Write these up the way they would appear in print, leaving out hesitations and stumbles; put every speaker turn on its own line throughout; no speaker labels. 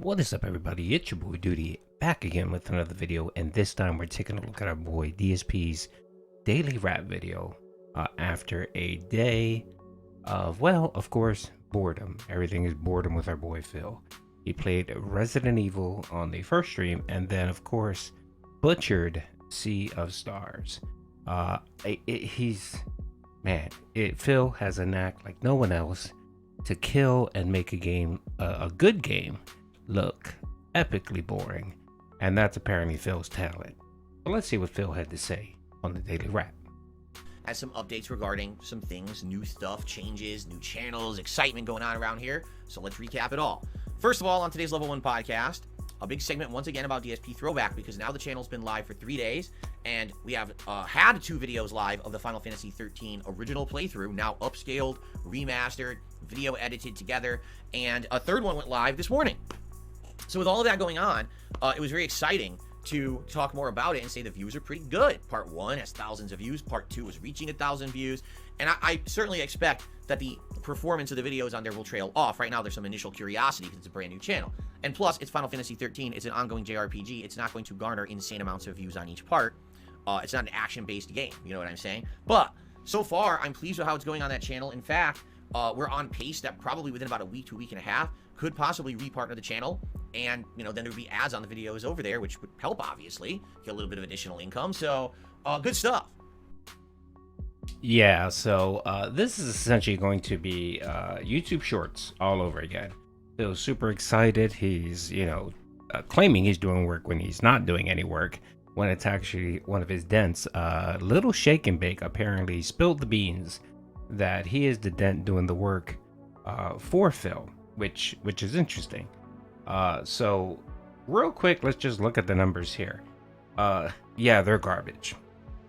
What is up, everybody? It's your boy Duty back again with another video, and this time we're taking a look at our boy DSP's daily rap video after a day of, well, of course, boredom. Everything is boredom with our boy Phil. He played Resident Evil on the first stream, and then, of course, butchered Sea of Stars. Phil has a knack like no one else to kill and make a game, a good game, look epically boring, and that's apparently Phil's talent. But let's see what Phil had to say on the Daily Wrap.
Has some updates regarding some things, new stuff, changes, new channels, excitement going on around here. So let's recap it all. First of all, on today's Level 1 podcast, a big segment once again about DSP Throwback, because now the channel's been live for 3 days, and we have had 2 videos live of the Final Fantasy 13 original playthrough, now upscaled, remastered, video edited together, and a third one went live this morning. So with all of that going on, it was very exciting to talk more about it and say the views are pretty good. Part 1 has thousands of views. Part 2 is reaching 1,000 views. And I certainly expect that the performance of the videos on there will trail off. Right now, there's some initial curiosity because it's a brand new channel. And plus, it's Final Fantasy 13. It's an ongoing JRPG. It's not going to garner insane amounts of views on each part. It's not an action-based game. You know what I'm saying? But so far, I'm pleased with how it's going on that channel. In fact, we're on pace that probably within about a week to a week and a half could possibly repartner the channel, and then there would be ads on the videos over there, which would help, obviously get a little bit of additional income. So good stuff.
Yeah, so this is essentially going to be YouTube Shorts all over again. Phil's super excited. He's claiming he's doing work when he's not doing any work, when it's actually one of his dents. LilShake&Bake apparently spilled the beans that he is the dent doing the work for Phil, which is interesting. So real quick, let's just look at the numbers here. Yeah, they're garbage,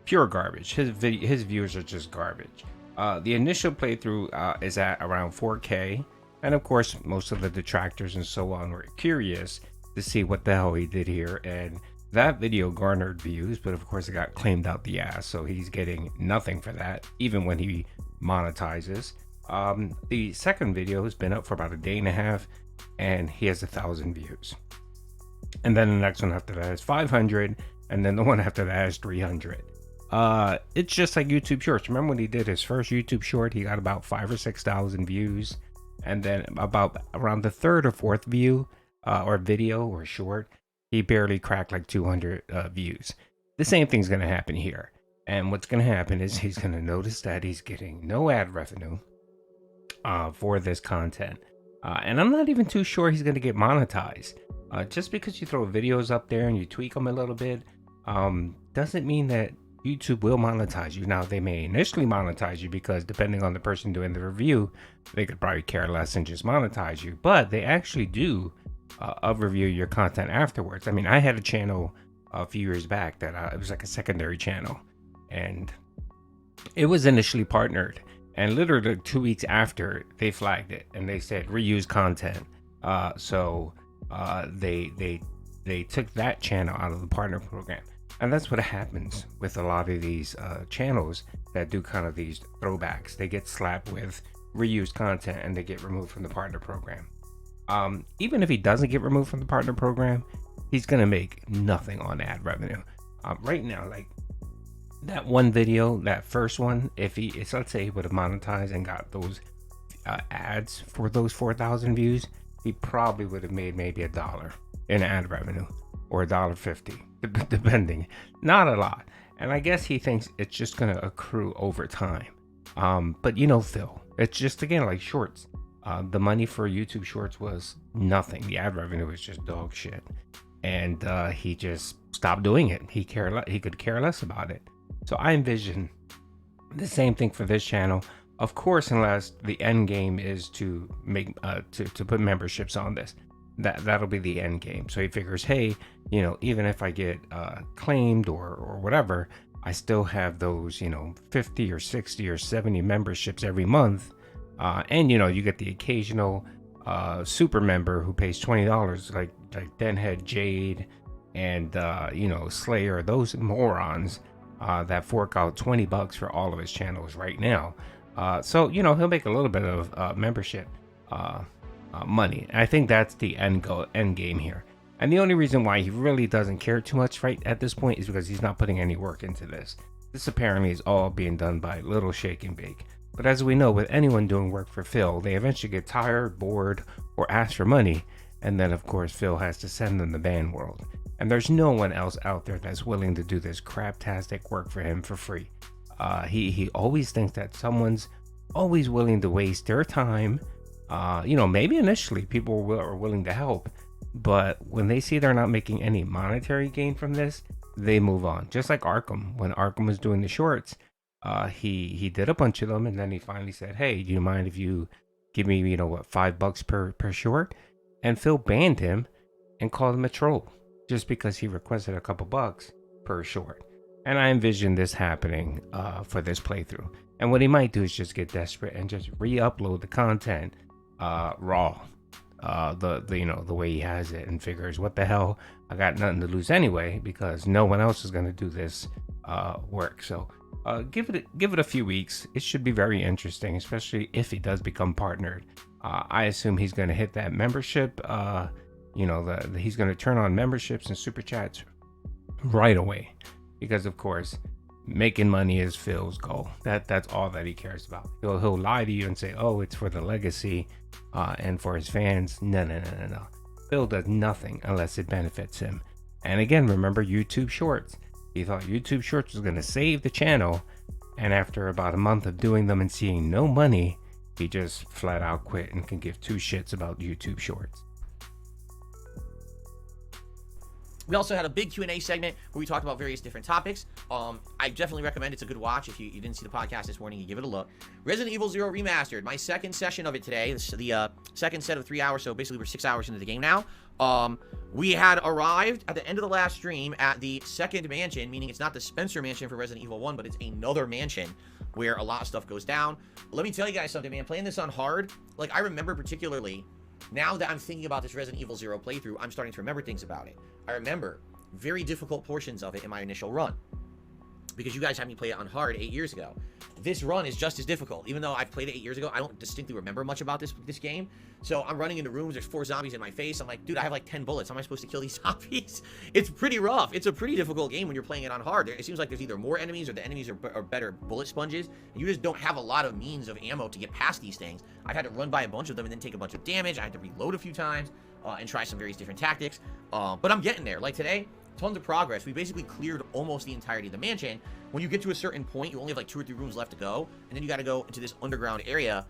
pure garbage. His views are just garbage. The initial playthrough is at around 4K, and of course most of the detractors and so on were curious to see what the hell he did here, and that video garnered views, but of course it got claimed out the ass, so he's getting nothing for that even when he monetizes. The second video has been up for about a day and a half, and he has 1,000 views. And then the next one after that is 500, and then the one after that is 300. It's just like YouTube Shorts. Remember when he did his first YouTube short, he got about 5,000 or 6,000 views, and then about around the third or fourth view or video or short, he barely cracked like 200 views. The same thing's going to happen here. And what's going to happen is he's going to notice that he's getting no ad revenue for this content. And I'm not even too sure he's going to get monetized. Just because you throw videos up there and you tweak them a little bit, doesn't mean that YouTube will monetize you. Now, they may initially monetize you because depending on the person doing the review, they could probably care less and just monetize you. But they actually do review your content afterwards. I mean, I had a channel a few years back that it was like a secondary channel, and it was initially partnered. And literally 2 weeks after, they flagged it and they said reuse content. So they took that channel out of the partner program. And that's what happens with a lot of these channels that do kind of these throwbacks. They get slapped with reused content and they get removed from the partner program. Even if he doesn't get removed from the partner program, he's gonna make nothing on ad revenue. Right now, like that one video, that first one, if let's say he would have monetized and got those ads for those 4,000 views, he probably would have made maybe $1 in ad revenue or $1.50, depending. Not a lot. And I guess he thinks it's just gonna accrue over time. But Phil, it's just again like shorts. The money for YouTube Shorts was nothing. The ad revenue was just dog shit, and he just stopped doing it. He could care less about it. So I envision the same thing for this channel, of course, unless the end game is to make to put memberships on this. That'll be the end game. So he figures, hey, even if I get claimed or whatever, I still have those 50 or 60 or 70 memberships every month. And you get the occasional super member who pays $20, like Denhead, Jade, and Slayer, those morons that fork out $20 for all of his channels right now. So he'll make a little bit of membership money. I think that's the end game here. And the only reason why he really doesn't care too much right at this point is because he's not putting any work into this. This apparently is all being done by LilShake&Bake. But as we know, with anyone doing work for Phil, they eventually get tired, bored, or ask for money, and then of course Phil has to send them the band world. And there's no one else out there that's willing to do this craptastic work for him for free. He always thinks that someone's always willing to waste their time. Maybe initially people are willing to help, but when they see they're not making any monetary gain from this, they move on. Just like Arkham, when Arkham was doing the shorts, he did a bunch of them, and then he finally said, "Hey, do you mind if you give me, $5 per short?" And Phil banned him and called him a troll just because he requested a couple bucks per short. And I envision this happening for this playthrough. And what he might do is just get desperate and just re-upload the content raw, the way he has it, and figures, what the hell, I got nothing to lose anyway because no one else is going to do this work. So give it a few weeks. It should be very interesting, especially if he does become partnered. I assume he's going to hit that membership. He's going to turn on memberships and super chats right away, because of course making money is Phil's goal. That's all that he cares about. He'll lie to you and say, "Oh, it's for the legacy and for his fans." No. Phil does nothing unless it benefits him. And again, remember YouTube Shorts. He thought YouTube Shorts was going to save the channel, and after about a month of doing them and seeing no money, he just flat out quit and can give two shits about YouTube Shorts.
We also had a big Q&A segment where we talked about various different topics. I definitely recommend it's a good watch. If you didn't see the podcast this morning, you give it a look. Resident Evil 0 Remastered, my second session of it today. This is the second set of 3 hours, so basically we're 6 hours into the game now. We had arrived at the end of the last stream at the second mansion, meaning it's not the Spencer mansion for Resident Evil 1, but it's another mansion where a lot of stuff goes down. Let me tell you guys something, man. Playing this on hard, I remember particularly, now that I'm thinking about this Resident Evil 0 playthrough, I'm starting to remember things about it. I remember very difficult portions of it in my initial run, because you guys had me play it on hard 8 years ago. This run is just as difficult. Even though I've played it 8 years ago, I don't distinctly remember much about this game. So I'm running into rooms, there's 4 zombies in my face. I'm like, dude, I have 10 bullets. How am I supposed to kill these zombies? It's pretty rough. It's a pretty difficult game when you're playing it on hard. It seems like there's either more enemies or the enemies are better bullet sponges. And you just don't have a lot of means of ammo to get past these things. I've had to run by a bunch of them and then take a bunch of damage. I had to reload a few times and try some various different tactics. But I'm getting there. Like today, tons of progress. We basically cleared almost the entirety of the mansion. When you get to a certain point, you only have 2 or 3 rooms left to go, and then you got to go into this underground area.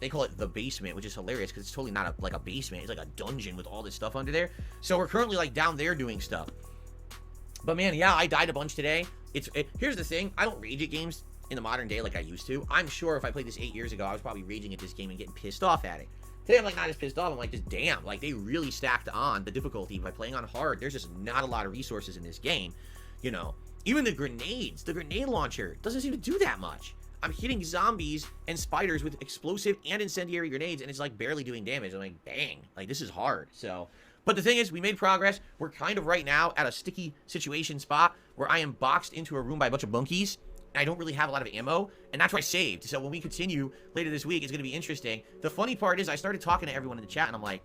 They call it the basement, which is hilarious because it's totally not a basement. It's like a dungeon with all this stuff under there. So we're currently down there doing stuff. But man, yeah, I died a bunch today. Here's the thing: I don't rage at games in the modern day like I used to. I'm sure if I played this 8 years ago, I was probably raging at this game and getting pissed off at it. Today, I'm not as pissed off. I'm just damn, they really stacked on the difficulty by playing on hard. There's just not a lot of resources in this game, Even the grenades, the grenade launcher doesn't seem to do that much. I'm hitting zombies and spiders with explosive and incendiary grenades, and it's barely doing damage. I'm like, bang, this is hard. So, but the thing is, we made progress. We're kind of right now at a sticky situation spot where I am boxed into a room by a bunch of monkeys. I don't really have a lot of ammo, and that's why I saved. So when we continue later this week, it's going to be interesting. The funny part is I started talking to everyone in the chat, and I'm like,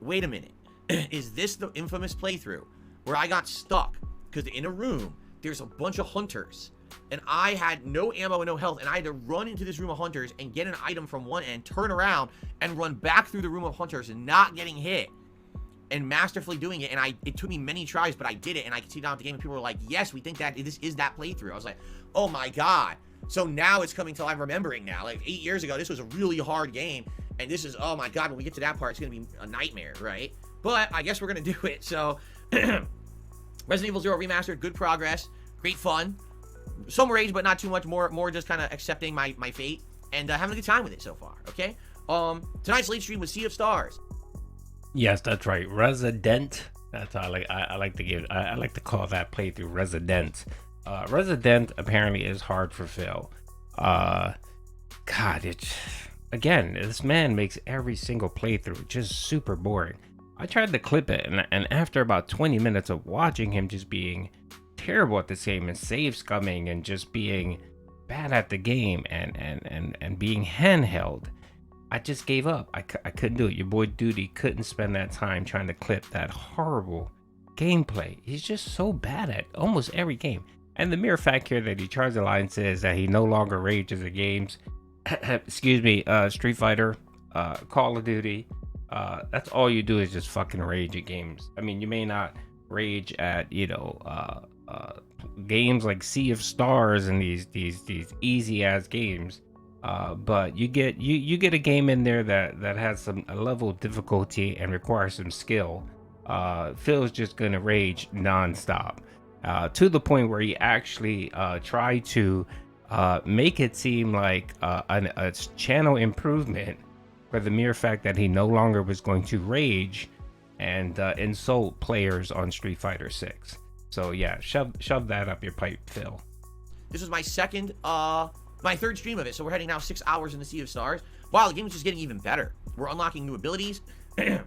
wait a minute. Is this the infamous playthrough where I got stuck? Because in a room, there's a bunch of hunters, and I had no ammo and no health, and I had to run into this room of hunters and get an item from one end, turn around, and run back through the room of hunters and not getting hit. And masterfully doing it, and it took me many tries, but I did it, and I could see down at the game, and people were like, yes, we think that this is that playthrough. I was like, oh my god. So now it's coming till I'm remembering now. 8 years ago, this was a really hard game, and this is, oh my god, when we get to that part, it's gonna be a nightmare, right? But I guess we're gonna do it. So Resident Evil 0 Remastered, good progress, great fun, some rage, but not too much, more just kind of accepting my fate, and having a good time with it so far, okay? Tonight's late stream was Sea of Stars.
Yes, that's right. Resident. That's how I like to call that playthrough Resident. Resident apparently is hard for Phil. God, this man makes every single playthrough just super boring. I tried to clip it, and after about 20 minutes of watching him just being terrible at this game and save scumming and just being bad at the game and being handheld, I just gave up. I couldn't do it. Your boy Duty couldn't spend that time trying to clip that horrible gameplay. He's just so bad at almost every game. And the mere fact here that he charged the line says that he no longer rages at games, excuse me, Street Fighter, Call of Duty, that's all you do is just fucking rage at games. I mean, you may not rage at, games like Sea of Stars and these easy ass games, but you get a game in there that has a level of difficulty and requires some skill. Phil's just gonna rage nonstop, to the point where he actually tried to make it seem like a channel improvement for the mere fact that he no longer was going to rage and insult players on Street Fighter 6. So yeah, shove that up your pipe, Phil.
This was my my third stream of it, so we're heading now 6 hours in the Sea of Stars. Wow, the game is just getting even better. We're unlocking new abilities. We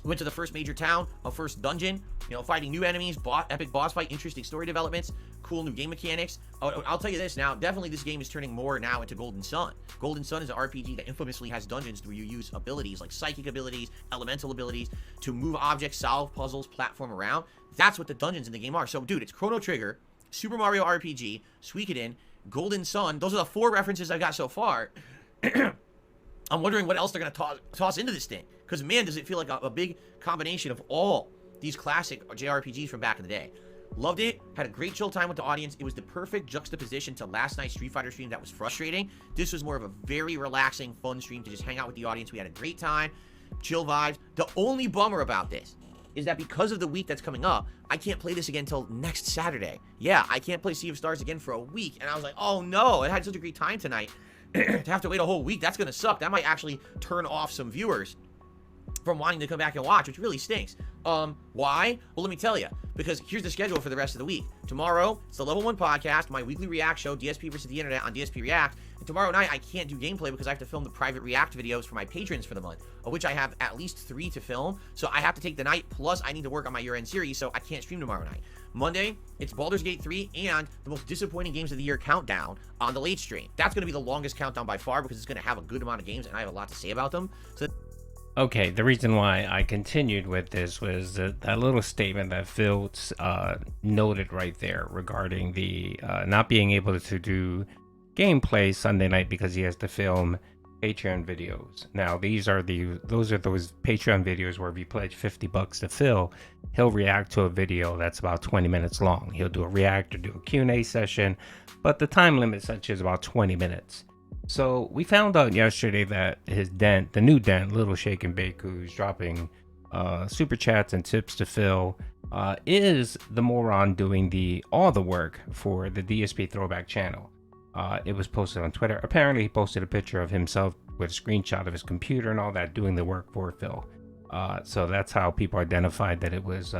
went to the first major town, a first dungeon, fighting new enemies, epic boss fight, interesting story developments, cool new game mechanics. I'll tell you this now, definitely this game is turning more now into Golden Sun. Golden Sun is an RPG that infamously has dungeons where you use abilities like psychic abilities, elemental abilities to move objects, solve puzzles, platform around. That's what the dungeons in the game are. So, dude, it's Chrono Trigger, Super Mario RPG, Suikoden, Golden Sun. Those are the 4 references I've got so far. I'm wondering what else they're going to toss into this thing. Because, man, does it feel like a big combination of all these classic JRPGs from back in the day. Loved it. Had a great chill time with the audience. It was the perfect juxtaposition to last night's Street Fighter stream that was frustrating. This was more of a very relaxing, fun stream to just hang out with the audience. We had a great time. Chill vibes. The only bummer about this is that because of the week that's coming up, I can't play this again until next Saturday. Yeah, I can't play Sea of Stars again for a week. And I was like, oh no, I had such a great time tonight. To have to wait a whole week, that's going to suck. That might actually turn off some viewers from wanting to come back and watch, which really stinks. Why? Well, let me tell you. Because here's the schedule for the rest of the week. Tomorrow, it's the Level 1 podcast, my weekly React show, DSP versus the Internet on DSP React. And tomorrow night, I can't do gameplay because I have to film the private React videos for my patrons for the month, of which I have at least 3 to film. So I have to take the night, plus I need to work on my year-end series, so I can't stream tomorrow night. Monday, it's Baldur's Gate 3 and the most disappointing games of the year countdown on the late stream. That's going to be the longest countdown by far because it's going to have a good amount of games and I have a lot to say about them. So
Okay, the reason why I continued with this was that little statement that Phil noted right there regarding the not being able to do gameplay Sunday night because he has to film Patreon videos. Now, those are those Patreon videos where if you pledge $50 to Phil, he'll react to a video that's about 20 minutes long. He'll do a react or do a Q&A session, but the time limit such is about 20 minutes. So we found out yesterday that his Dent, the new Dent, LilShake&Bake, who's dropping super chats and tips to Phil, is the moron doing all the work for the DSP Throwback channel. It was posted on Twitter. Apparently, he posted a picture of himself with a screenshot of his computer and all that doing the work for Phil. So that's how people identified that it was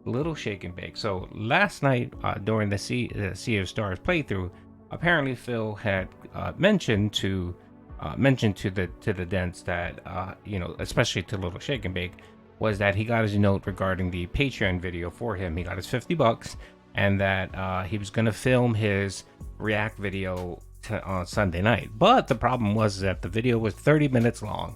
LilShake&Bake. So last night during the Sea of Stars playthrough, apparently Phil had mentioned to the Dents that especially to LilShake&Bake, was that he got his note regarding the Patreon video for him. He got his $50, and that he was going to film his React video on Sunday night. But the problem was that the video was 30 minutes long,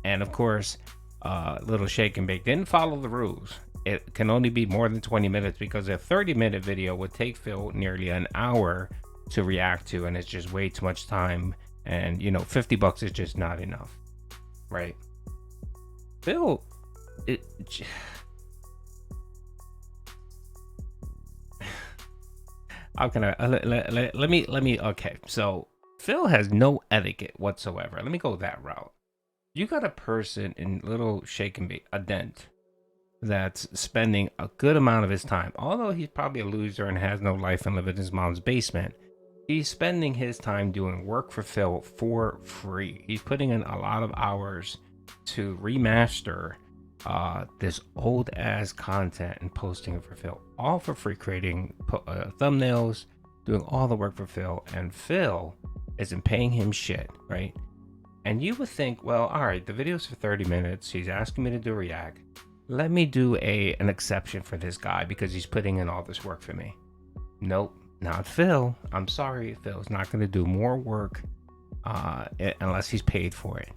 and of course, LilShake&Bake didn't follow the rules. It can only be more than 20 minutes because a 30-minute video would take Phil nearly an hour to react to, and it's just way too much time, and $50 is just not enough, right? Phil, how can I let me okay, so Phil has no etiquette whatsoever. Let me go that route. You got a person in LilShake&Bake, a Dent, that's spending a good amount of his time, although he's probably a loser and has no life and live in his mom's basement. He's spending his time doing work for Phil for free. He's putting in a lot of hours to remaster this old ass content and posting it for Phil, all for free, creating thumbnails, doing all the work for Phil, and Phil isn't paying him shit, right? And you would think, well, all right, the video's for 30 minutes. He's asking me to do React. Let me do an exception for this guy because he's putting in all this work for me. Nope. Not Phil. I'm sorry, Phil's not going to do more work unless he's paid for it.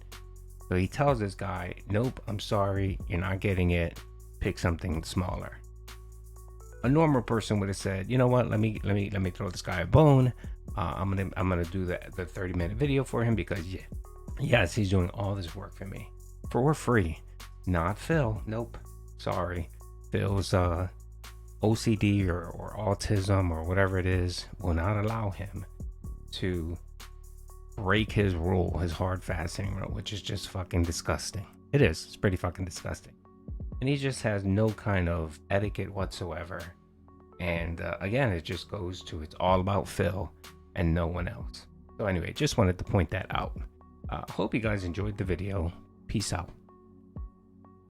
So he tells this guy, nope, I'm sorry, you're not getting it. Pick something smaller. A normal person would have said, you know what, let me throw this guy a bone. I'm gonna do the 30-minute video for him because yes, he's doing all this work for me for free. Not Phil. Nope. Sorry. Phil's OCD or autism or whatever it is will not allow him to break his rule, his hard fasting rule, which is just fucking disgusting. It is. It's pretty fucking disgusting. And he just has no kind of etiquette whatsoever. And again, it just goes to, it's all about Phil and no one else. So anyway, just wanted to point that out. Hope you guys enjoyed the video. Peace out.